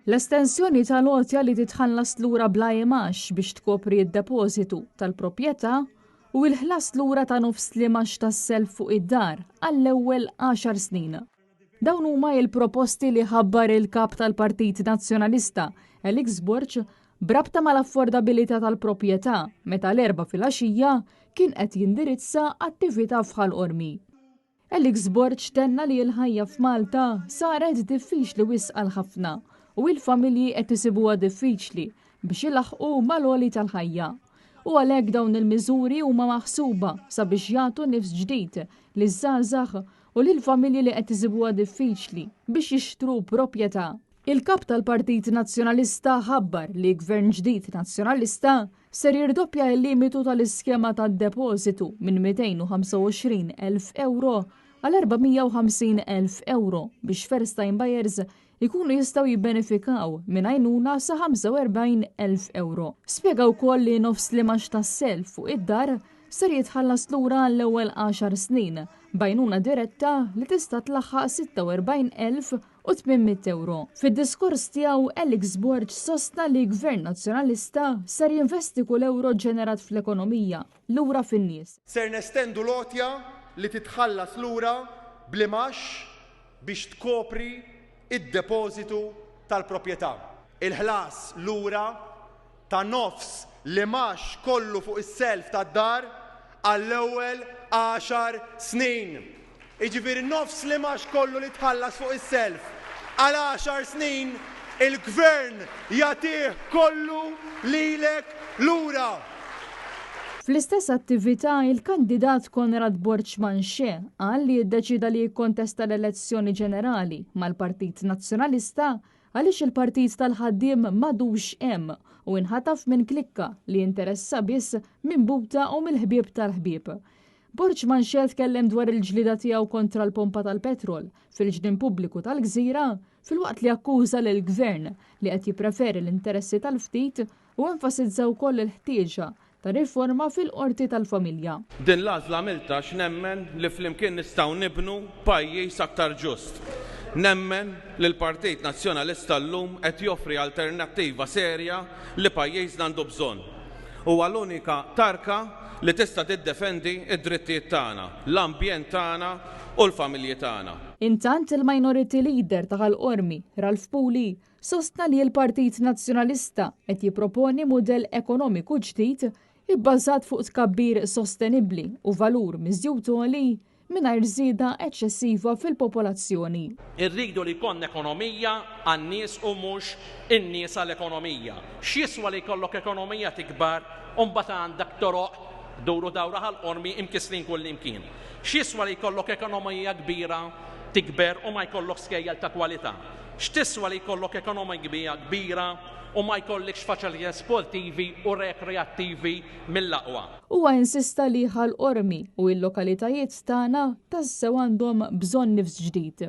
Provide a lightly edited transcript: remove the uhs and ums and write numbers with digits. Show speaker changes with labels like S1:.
S1: L-estensjoni tal-għotja li titħallas lura bla imax biex tkopri d-depożitu tal-proprjetà u l-ħlas lura ta' nofs l-imax tas-self fuq id-dar għall-ewwel 10 snin. Dawn huma l-proposti li ħabbar il-kap tal-Partit Nazzjonalista Elix Borg brabta mal-affordabilità tal-proprjetà meta l-4 fil-għaxija kien qed jindirizza attività f'ħal Qormi. Elix Borg tenna li l-ħajja f'Malta saret diffiċli wisq għal ħafna u l-familji qed isibuha diffiċli biex ilaħqu mal-għoli tal-ħajja. U għalhekk dawn il-miżuri huma maħsuba sabiex jagħtu nifs ġdid liż-żgħażagħ u lill-familji li qed isibuha diffiċli biex jixtru proprjetà. Il-kap tal-Partit Nazzjonalista ħabbar li gvern ġdid nazzjonalista ser jirdoppja l-limitu tal-iskema tad-depożitu minn 225,000 euro għal 450,000 euro biex first time buyers ikunu jistgħu jibbenefikaw minn għajnuna sa 45,000 euro. Spjegaw wkoll li nofs l-imax tas-self fuq id-dar ser jitħallas lura l-ewwel 10 snin b'għajnuna diretta li tista' tlaħħaq 46,800 euro. Fid-diskors tiegħu Elix Borg sostna li Gvern Nazzjonalista ser jinvesti kull euro ġenerat fl-ekonomija lura fin-nies.
S2: Ser nestendu l-għotja li titħallas lura bl-imax biex tkopri id-depożitu tal-proprjetà. Il-ħlas lura ta' nofs l-imax kollu fuq is-self tad-dar għall-ewwel 10 snin. Jiġifieri nofs l-imax kollu li tħallas fuq is-self għal 10 snin il-gvern jagħtih kollu lilek lura.
S1: Fl-istess attività, il-kandidat Konrad Borg Manxe qal li jiddeċida li jikkontesta l-elezzjoni ġenerali mal-Partit Nazzjonalista għaliex il-Partit tal-Ħaddiem m'għadux hemm u inħataf minn klikka li interessa biss minn buta u mill-ħbieb tal-ħbieb. Borg Manxe tkellem dwar il-ġlida tiegħu kontra l-pompa tal-petrol fil-ġnien pubbliku tal-Gżira filwaqt li akkuża lill-Gvern li qed jippreferi l-interessi tal-ftit u enfasizza wkoll il-ħtieġa ta' riforma fil-qorti tal-familja.
S3: Din l-għażla għamilta x'nemmen li flimkien nistgħu nibnu pajjiż aktar ġust. Nemmen li l-Partit Nazzjonalista llum qed joffri alternattiva serja li pajjiżna għandu bżonn. Huwa l-unika tarka li tista' tiddefendi id-drittijiet tagħna, l-ambjent tagħna u l-familji tagħna.
S1: Intant il-Minority Leader ta' Qormi, Ralph Puli, sostna li l-Partit Nazzjonalista qed jipproponi mudell ekonomiku ġdid ibbażat fuq tkabbir sostenibbli u valur miżjud għoli mingħajr żieda eċċessiva fil-popolazzjoni.
S4: Irridu li jkollna ekonomija għan-nies u mhux in-nies għall-ekonomija. X'jiswa li jkollok ekonomija tikbar u mbagħad għandek toroq dawru dawra ħal-qormi imkisrin kull imkien. X'jiswa li jkollok ekonomija kbira tikber u ma jkollok skejjel ta' kwalità. X'tiswa li jkollok ekonomija kbira u ma jkollikx faċilitajiet sportivi u rekreattivi mill-aqwa.
S1: Huwa insista li ħal Qormi u l-lokalitajiet tagħna tassew għandhom bżonn nifs ġdid.